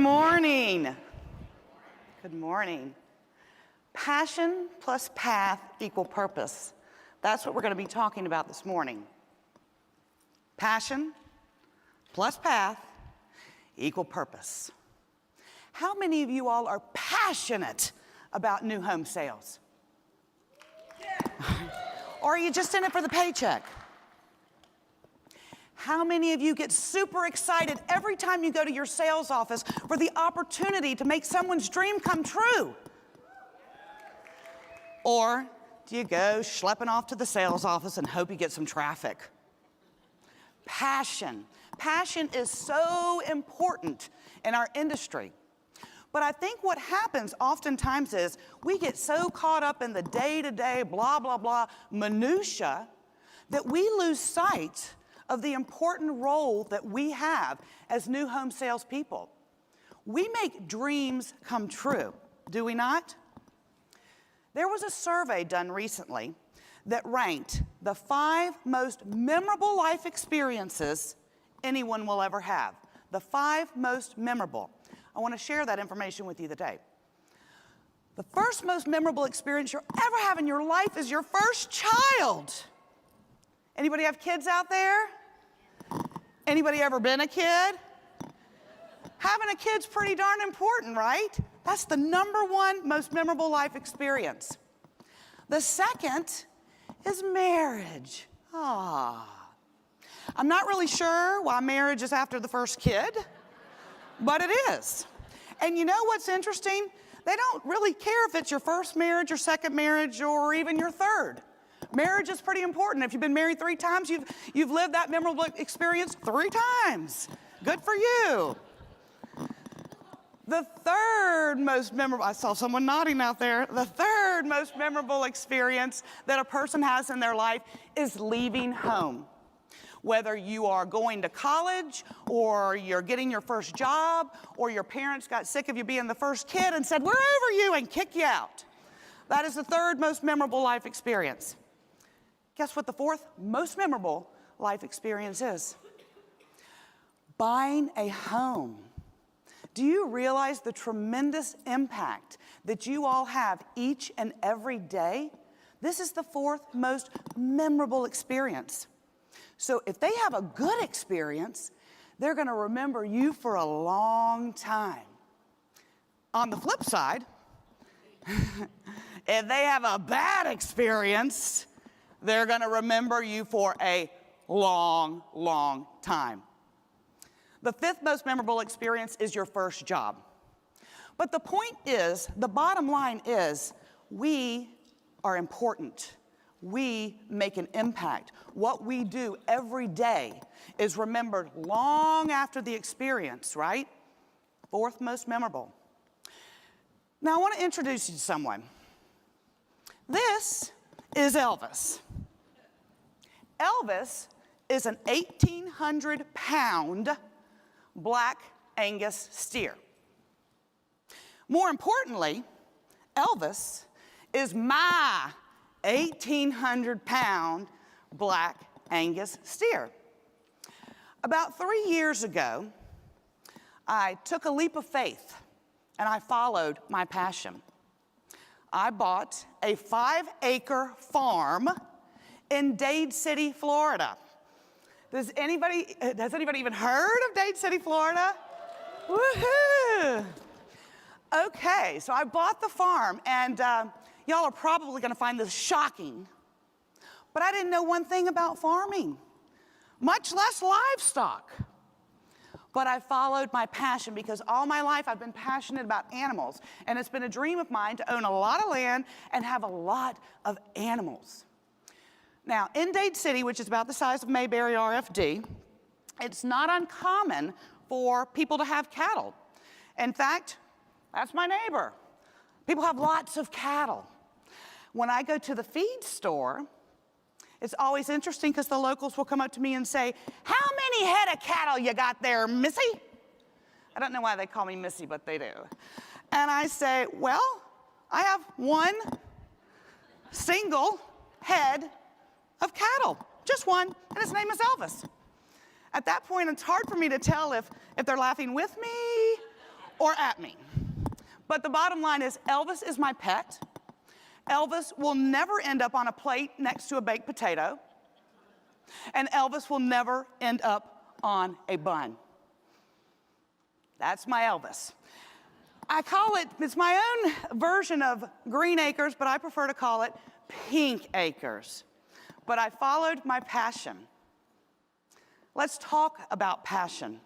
morning. Good morning. Passion plus path equal purpose. That's what we're going to be talking about this morning. Passion plus path equal purpose. How many of you all are passionate about new home sales? Or are you just in it for the paycheck? How many of you get super excited every time you go to your sales office for the opportunity to make someone's dream come true? Or do you go schlepping off to the sales office and hope you get some traffic? Passion. Passion is so important in our industry. But I think what happens oftentimes is we get so caught up in the day-to-day blah, blah, blah minutia that we lose sight of the important role that we have as new home salespeople. We make dreams come true, do we not? There was a survey done recently that ranked the 5 most memorable life experiences anyone will ever have. The 5 most memorable. I want to share that information with you today. The first most memorable experience you'll ever have in your life is your first child. Anybody have kids out there? Anybody ever been a kid? Having a kid's pretty darn important, right? That's the #1 most memorable life experience. The second is marriage. I'm not really sure why marriage is after the first kid, but it is. And you know what's interesting? They don't really care if it's your first marriage, your second marriage, or even your third. Marriage is pretty important. If you've been married 3 times, you've lived that memorable experience 3 times. Good for you. The third most memorable, I saw someone nodding out there. The third most memorable experience that a person has in their life is leaving home. Whether you are going to college, or you're getting your first job, or your parents got sick of you being the first kid and said, "We're over you," and kick you out. That is the third most memorable life experience. Guess what the fourth most memorable life experience is? Buying a home. Do you realize the tremendous impact that you all have each and every day? This is the fourth most memorable experience. So if they have a good experience, they're going to remember you for a long time. On the flip side, if they have a bad experience, they're going to remember you for a long, long time. The fifth most memorable experience is your first job. But the point is, the bottom line is, we are important. We make an impact. What we do every day is remembered long after the experience, right? Fourth most memorable. Now I want to introduce you to someone. This is Elvis. Elvis is an 1,800-pound black Angus steer. More importantly, Elvis is my 1,800-pound black Angus steer. About 3 years ago, I took a leap of faith and I followed my passion. I bought a 5-acre farm in Dade City, Florida. Has anybody even heard of Dade City, Florida? Woohoo! Okay, so I bought the farm, and y'all are probably gonna find this shocking, but I didn't know one thing about farming, much less livestock. But I followed my passion because all my life I've been passionate about animals, and it's been a dream of mine to own a lot of land and have a lot of animals. Now, in Dade City, which is about the size of Mayberry RFD, it's not uncommon for people to have cattle. In fact, that's my neighbor. People have lots of cattle. When I go to the feed store, it's always interesting because the locals will come up to me and say, "How many head of cattle you got there, Missy?" I don't know why they call me Missy, but they do. And I say, "Well, I have one single head of cattle, just one, and his name is Elvis." At that point, it's hard for me to tell if they're laughing with me or at me. But the bottom line is Elvis is my pet. Elvis will never end up on a plate next to a baked potato. And Elvis will never end up on a bun. That's my Elvis. I call it, it's my own version of green acres, but I prefer to call it pink acres. But I followed my passion. Let's talk about passion.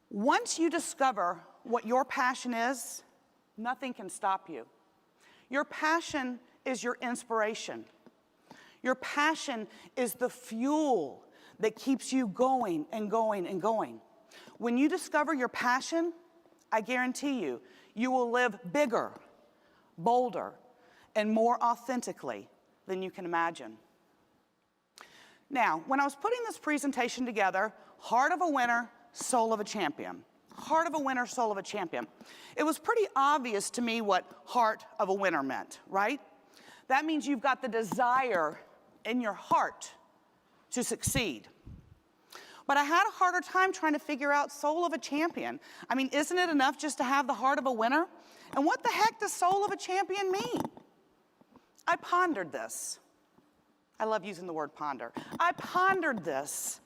Once you discover what your passion is, nothing can stop you. Your passion is your inspiration. Your passion is the fuel that keeps you going and going and going. When you discover your passion, I guarantee you, you will live bigger, bolder, and more authentically than you can imagine. Now, when I was putting this presentation together, heart of a winner, soul of a champion. Heart of a winner, soul of a champion. It was pretty obvious to me what heart of a winner meant, right? That means you've got the desire in your heart to succeed. But I had a harder time trying to figure out soul of a champion. I mean, isn't it enough just to have the heart of a winner? And what the heck does soul of a champion mean? I pondered this. I love using the word ponder. I pondered this,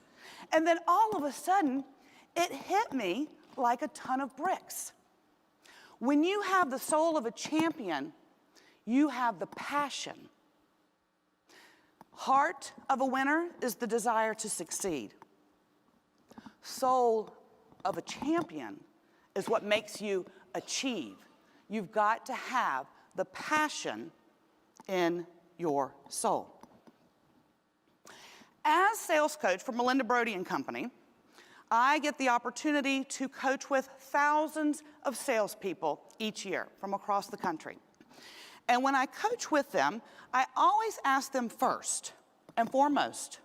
and then all of a sudden, it hit me like a ton of bricks. When you have the soul of a champion, you have the passion. Heart of a winner is the desire to succeed. Soul of a champion is what makes you achieve. You've got to have the passion in your soul. As sales coach for Melinda, Brody and Company, I get the opportunity to coach with thousands of salespeople each year from across the country. And when I coach with them, I always ask them first and foremost,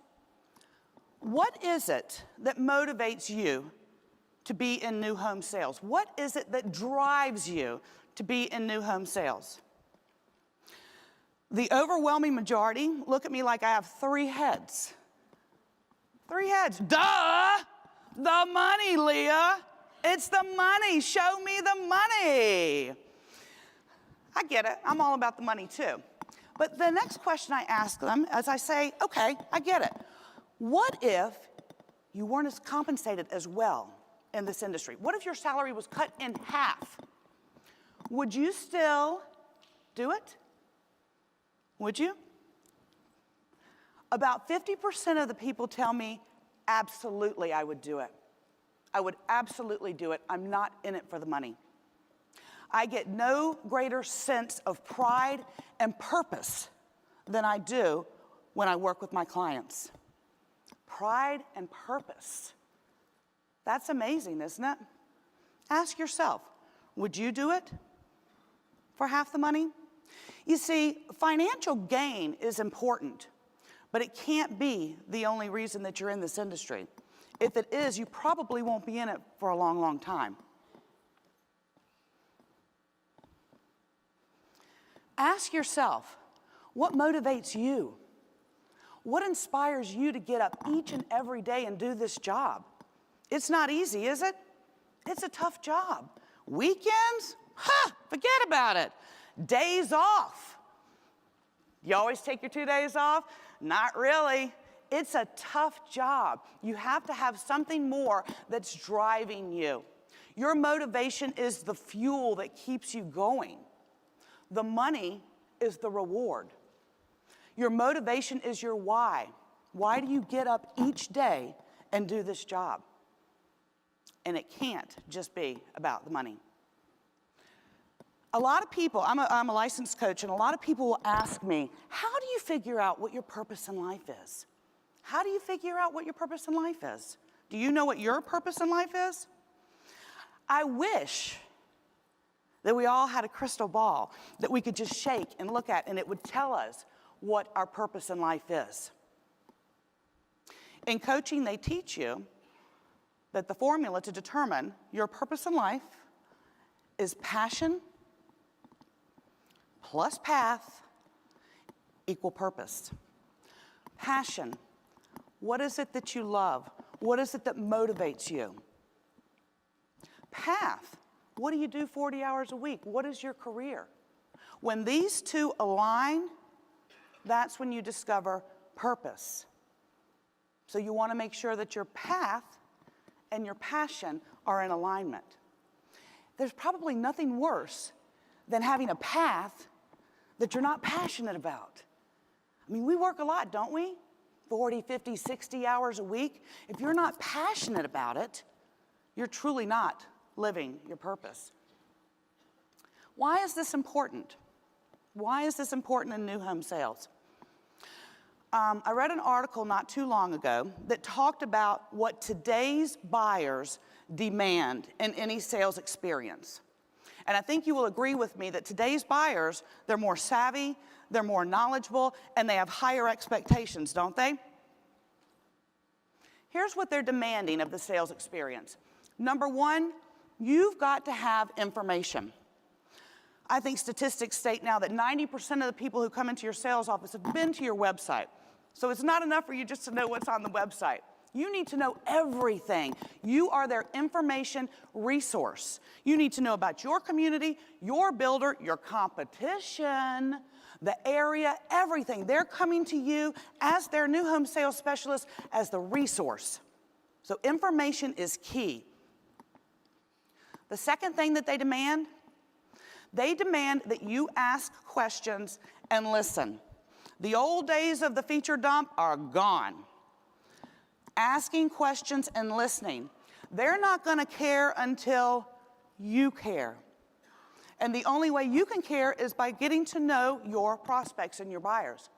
what is it that motivates you to be in new home sales? What is it that drives you to be in new home sales? The overwhelming majority look at me like I have 3 heads. 3 heads. Duh! The money, Leah. It's the money. Show me the money. I get it. I'm all about the money too. But the next question I ask them is I say, okay, I get it. What if you weren't as compensated as well in this industry? What if your salary was cut in half? Would you still do it? Would you? About 50% of the people tell me, absolutely, I would do it. I would absolutely do it. I'm not in it for the money. I get no greater sense of pride and purpose than I do when I work with my clients. Pride and purpose. That's amazing, isn't it? Ask yourself, would you do it for half the money? You see, financial gain is important, but it can't be the only reason that you're in this industry. If it is, you probably won't be in it for a long, long time. Ask yourself, what motivates you? What inspires you to get up each and every day and do this job? It's not easy, is it? It's a tough job. Weekends? Forget about it. Days off. You always take your 2 days off? Not really. It's a tough job. You have to have something more that's driving you. Your motivation is the fuel that keeps you going. The money is the reward. Your motivation is your why. Why do you get up each day and do this job? And it can't just be about the money. A lot of people, I'm a licensed coach, and a lot of people will ask me, how do you figure out what your purpose in life is? How do you figure out what your purpose in life is? Do you know what your purpose in life is? I wish that we all had a crystal ball that we could just shake and look at, and it would tell us what our purpose in life is. In coaching, they teach you that the formula to determine your purpose in life is passion plus path equal purpose. Passion. What is it that you love? What is it that motivates you? path? What do you do 40 hours a week? What is your career? When these two align, that's when you discover purpose. So you want to make sure that your path and your passion are in alignment. There's probably nothing worse than having a path that you're not passionate about. I mean, we work a lot, don't we? 40, 50, 60 hours a week. If you're not passionate about it, you're truly not living your purpose. Why is this important? Why is this important in new home sales? I read an article not too long ago that talked about what today's buyers demand in any sales experience. And I think you will agree with me that today's buyers, they're more savvy, they're more knowledgeable, and they have higher expectations, don't they? Here's what they're demanding of the sales experience. Number one, you've got to have information. I think statistics state now that 90% of the people who come into your sales office have been to your website. So it's not enough for you just to know what's on the website. You need to know everything. You are their information resource. You need to know about your community, your builder, your competition, the area, everything. They're coming to you as their new home sales specialist as the resource. So information is key. The second thing that they demand that you ask questions and listen. The old days of the feature dump are gone. Asking questions and listening. They're not going to care until you care. And the only way you can care is by getting to know your prospects and your buyers.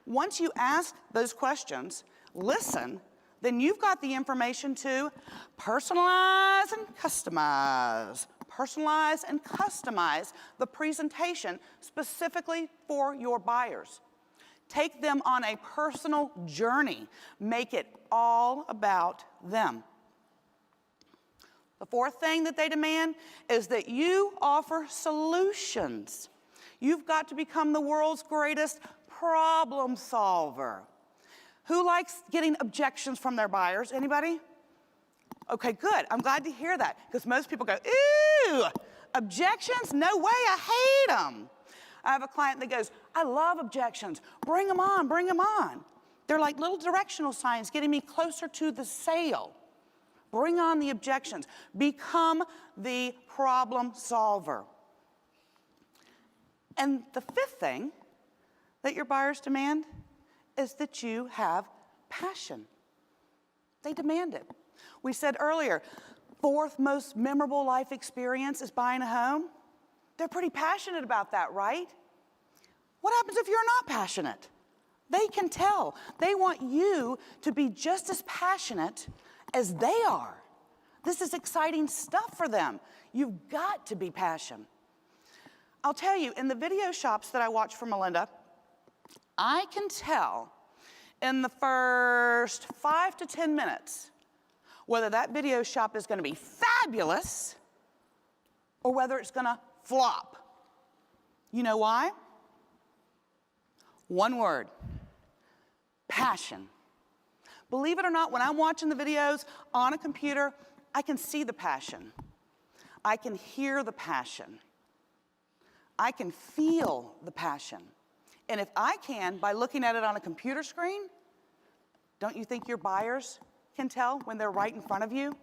Once you ask those questions, listen, then you've got the information to personalize and customize. Personalize and customize the presentation specifically for your buyers. Take them on a personal journey. Make it all about them. The fourth thing that they demand is that you offer solutions. You've got to become the world's greatest problem solver. Who likes getting objections from their buyers? Anybody? Okay, good. I'm glad to hear that, because most people go, ew, objections? No way, I hate them. I have a client that goes, I love objections. Bring them on, bring them on. They're like little directional signs getting me closer to the sale. Bring on the objections. Become the problem solver. And the fifth thing that your buyers demand is that you have passion. They demand it. We said earlier, fourth most memorable life experience is buying a home. They're pretty passionate about that, right? What happens if you're not passionate? They can tell. They want you to be just as passionate as they are. This is exciting stuff for them. You've got to be passionate. I'll tell you, in the video shops that I watch for Melinda, I can tell in the first 5 to 10 minutes whether that video shop is going to be fabulous or whether it's going to flop. You know why? One word: passion. Believe it or not, when I'm watching the videos on a computer, I can see the passion. I can hear the passion. I can feel the passion. And if I can, by looking at it on a computer screen, don't you think your buyers can tell when they're right in front of you?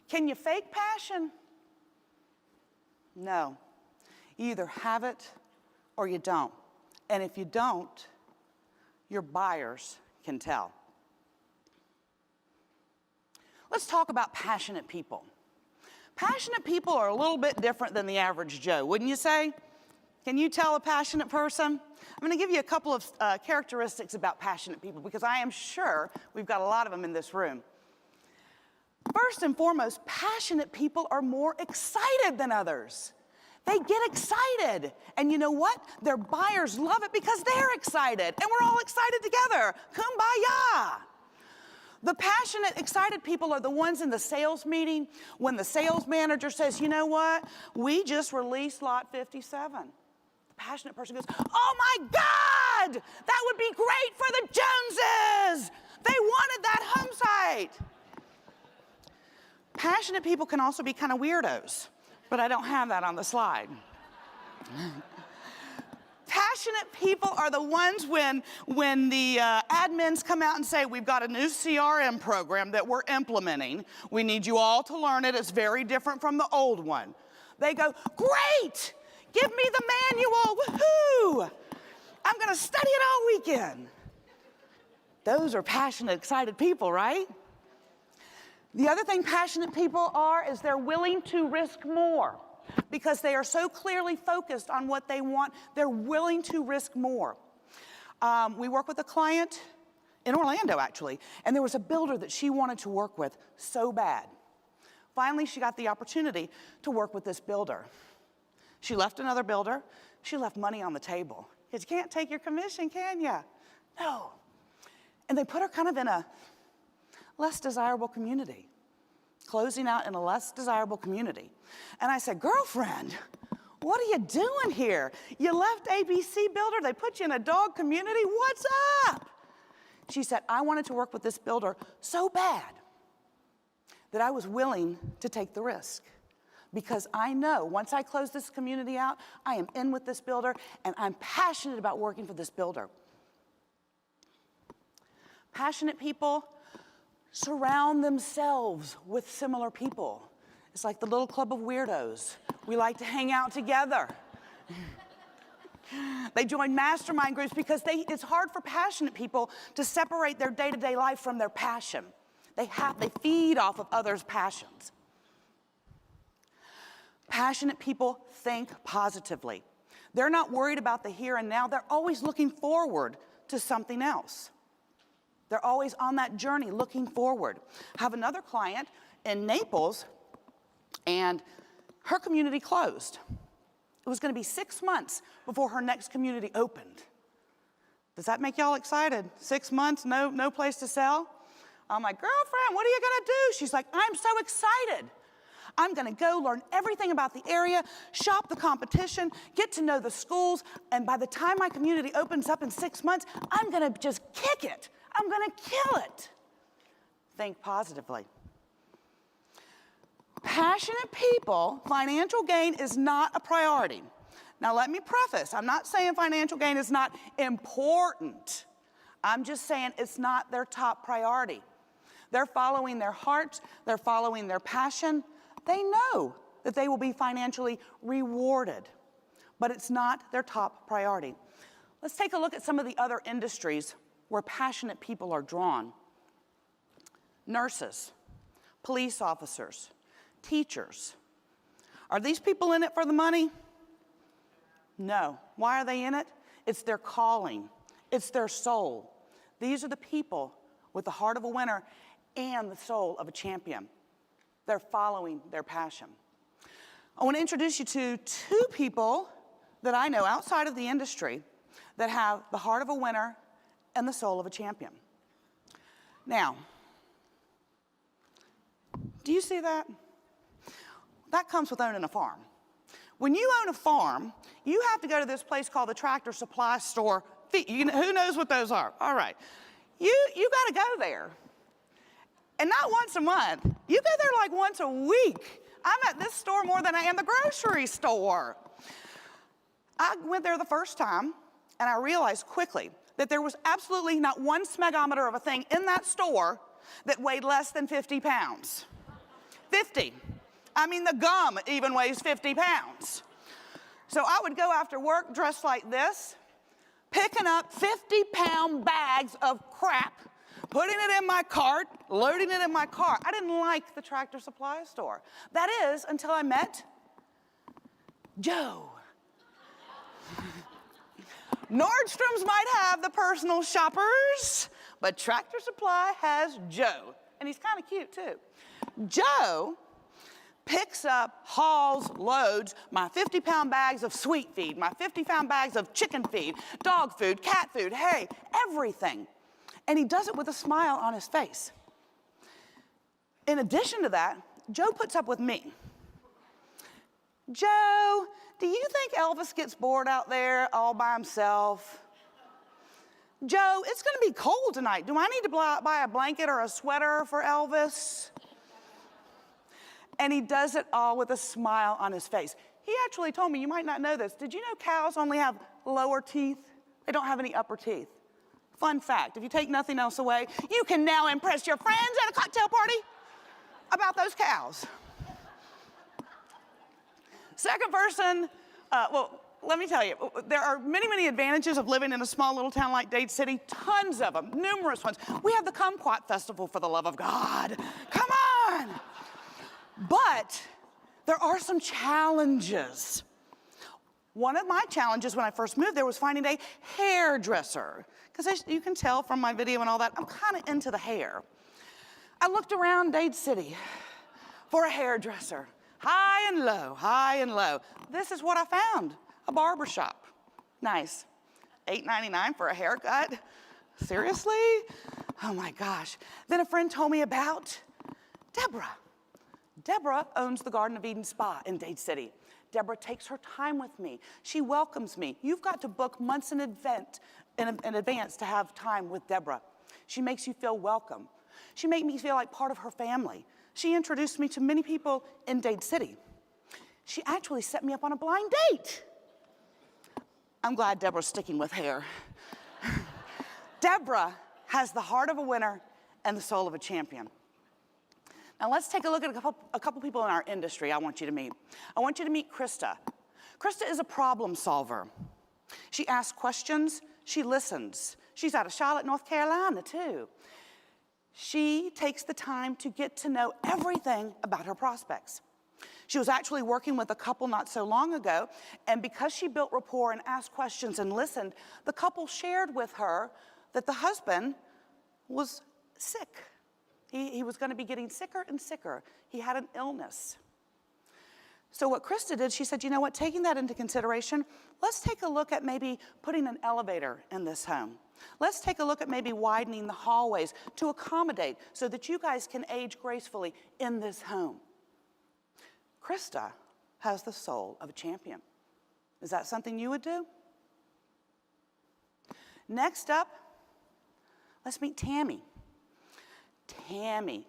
Can you fake passion? No. You either have it or you don't. And if you don't, your buyers can tell. Let's talk about passionate people. Passionate people are a little bit different than the average Joe, wouldn't you say? Can you tell a passionate person? I'm going to give you a couple of characteristics about passionate people, because I am sure we've got a lot of them in this room. First and foremost, passionate people are more excited than others. They get excited. And you know what? Their buyers love it because they're excited. And we're all excited together. Kumbaya. The passionate, excited people are the ones in the sales meeting when the sales manager says, you know what? We just released lot 57. The passionate person goes, oh my God! That would be great for the Joneses! They wanted that home site. Passionate people can also be kind of weirdos, but I don't have that on the slide. Passionate people are the ones when the admins come out and say, we've got a new CRM program that we're implementing. We need you all to learn it. It's very different from the old one. They go, great, give me the manual, woohoo. I'm gonna study it all weekend. Those are passionate, excited people, right? The other thing passionate people are is they're willing to risk more. Because they are so clearly focused on what they want, they're willing to risk more. We work with a client in Orlando, actually, and there was a builder that she wanted to work with so bad. Finally, she got the opportunity to work with this builder. She left another builder. She left money on the table. Because you can't take your commission, can you? No. And they put her kind of in a less desirable community, closing out in a less desirable community. And I said, girlfriend, what are you doing here? You left ABC Builder, they put you in a dog community, what's up? She said, I wanted to work with this builder so bad that I was willing to take the risk. Because I know once I close this community out, I am in with this builder and I'm passionate about working for this builder. Passionate people surround themselves with similar people. It's like the little club of weirdos. We like to hang out together. They join mastermind groups because it's hard for passionate people to separate their day-to-day life from their passion. They feed off of others' passions. Passionate people think positively. They're not worried about the here and now. They're always looking forward to something else. They're always on that journey looking forward. I have another client in Naples, and her community closed. It was going to be 6 months before her next community opened. Does that make y'all excited? 6 months, no place to sell? I'm like, girlfriend, what are you going to do? She's like, I'm so excited. I'm going to go learn everything about the area, shop the competition, get to know the schools, and by the time my community opens up in 6 months, I'm going to just kick it. I'm going to kill it. Think positively. Passionate people, financial gain is not a priority. Now let me preface, I'm not saying financial gain is not important. I'm just saying it's not their top priority. They're following their hearts, they're following their passion. They know that they will be financially rewarded, but it's not their top priority. Let's take a look at some of the other industries where passionate people are drawn. Nurses, police officers, teachers. Are these people in it for the money? No. Why are they in it? It's their calling. It's their soul. These are the people with the heart of a winner and the soul of a champion. They're following their passion. I want to introduce you to two people that I know outside of the industry that have the heart of a winner and the soul of a champion. Now, do you see that? That comes with owning a farm. When you own a farm, you have to go to this place called the Tractor Supply Store. Who knows what those are? All right. You got to go there. And not once a month. You go there like once a week. I'm at this store more than I am the grocery store. I went there the first time, and I realized quickly that there was absolutely not one smegometer of a thing in that store that weighed less than 50 pounds. 50. I mean, the gum even weighs 50 pounds. So I would go after work dressed like this, picking up 50-pound bags of crap, putting it in my cart, loading it in my car. I didn't like the Tractor Supply Store. That is, until I met Joe. Nordstrom's might have the personal shoppers, but Tractor Supply has Joe. And he's kind of cute, too. Joe picks up, hauls, loads my 50-pound bags of sweet feed, my 50-pound bags of chicken feed, dog food, cat food, hay, everything. And he does it with a smile on his face. In addition to that, Joe puts up with me. Joe, do you think Elvis gets bored out there all by himself? Joe, it's going to be cold tonight. Do I need to buy a blanket or a sweater for Elvis? And he does it all with a smile on his face. He actually told me, you might not know this, did you know cows only have lower teeth? They don't have any upper teeth. Fun fact, if you take nothing else away, you can now impress your friends at a cocktail party about those cows. Second person, well, let me tell you, there are many, many advantages of living in a small little town like Dade City, tons of them, numerous ones. We have the Kumquat Festival, for the love of God. Come on! But there are some challenges. One of my challenges when I first moved there was finding a hairdresser, because you can tell from my video and all that, I'm kind of into the hair. I looked around Dade City for a hairdresser, high and low, high and low. This is what I found, a barber shop. Nice, $8.99 for a haircut? Seriously? Oh my gosh. Then a friend told me about Deborah. Deborah owns the Garden of Eden Spa in Dade City. Deborah takes her time with me. She welcomes me. You've got to book months in advance to have time with Deborah. She makes you feel welcome. She made me feel like part of her family. She introduced me to many people in Dade City. She actually set me up on a blind date. I'm glad Deborah's sticking with hair. Deborah has the heart of a winner and the soul of a champion. Now let's take a look at a couple people in our industry I want you to meet. I want you to meet Krista. Krista is a problem solver. She asks questions, she listens. She's out of Charlotte, North Carolina too. She takes the time to get to know everything about her prospects. She was actually working with a couple not so long ago, and because she built rapport and asked questions and listened, the couple shared with her that the husband was sick. He was going to be getting sicker and sicker. He had an illness. So what Krista did, she said, you know what, taking that into consideration, let's take a look at maybe putting an elevator in this home. Let's take a look at maybe widening the hallways to accommodate so that you guys can age gracefully in this home. Krista has the soul of a champion. Is that something you would do? Next up, let's meet Tammy.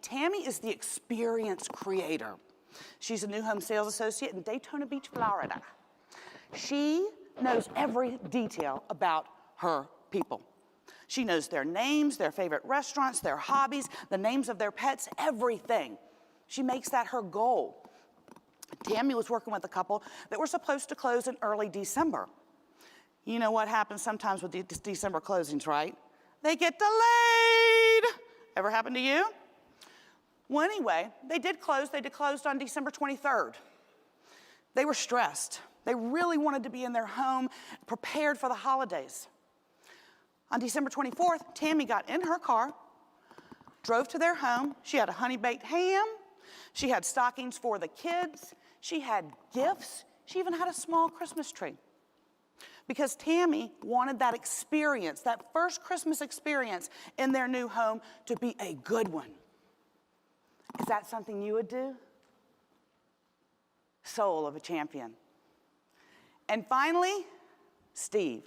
Tammy is the experience creator. She's a new home sales associate in Daytona Beach, Florida. She knows every detail about her people. She knows their names, their favorite restaurants, their hobbies, the names of their pets, everything. She makes that her goal. Tammy was working with a couple that were supposed to close in early December. You know what happens sometimes with December closings, right? They get delayed. Ever happened to you? Well, anyway, they did close. They closed on December 23rd. They were stressed. They really wanted to be in their home, prepared for the holidays. On December 24th, Tammy got in her car, drove to their home. She had a honey-baked ham. She had stockings for the kids. She had gifts. She even had a small Christmas tree. Because Tammy wanted that experience, that first Christmas experience in their new home to be a good one. Is that something you would do? Soul of a champion. And finally, Steve.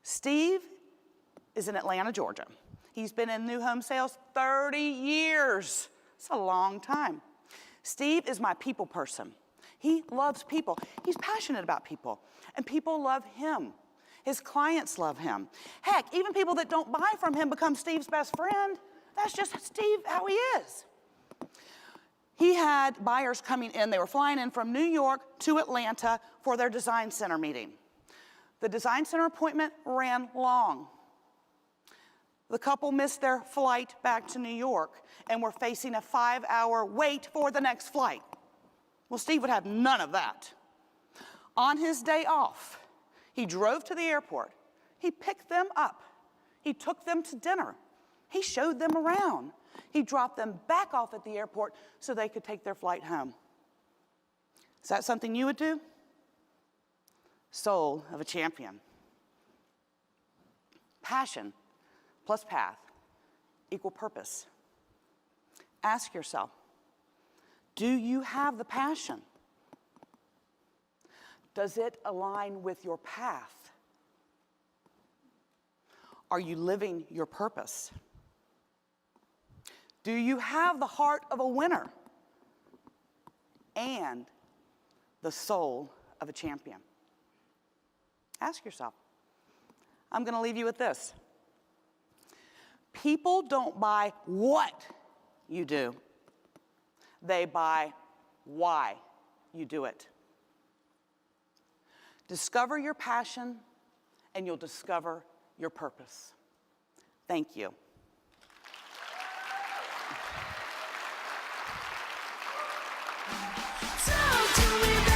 Steve is in Atlanta, Georgia. He's been in new home sales 30 years. It's a long time. Steve is my people person. He loves people. He's passionate about people, and people love him. His clients love him. Heck, even people that don't buy from him become Steve's best friend. That's just Steve, how he is. He had buyers coming in. They were flying in from New York to Atlanta for their design center meeting. The design center appointment ran long. The couple missed their flight back to New York and were facing a 5-hour wait for the next flight. Well, Steve would have none of that. On his day off, he drove to the airport. He picked them up. He took them to dinner. He showed them around. He dropped them back off at the airport so they could take their flight home. Is that something you would do? Soul of a champion. Passion plus path equal purpose. Ask yourself, do you have the passion? Does it align with your path? Are you living your purpose? Do you have the heart of a winner? and the soul of a champion. Ask yourself. I'm going to leave you with this. People don't buy what you do. They buy why you do it. Discover your passion, and you'll discover your purpose. Thank you. Talk to me, baby.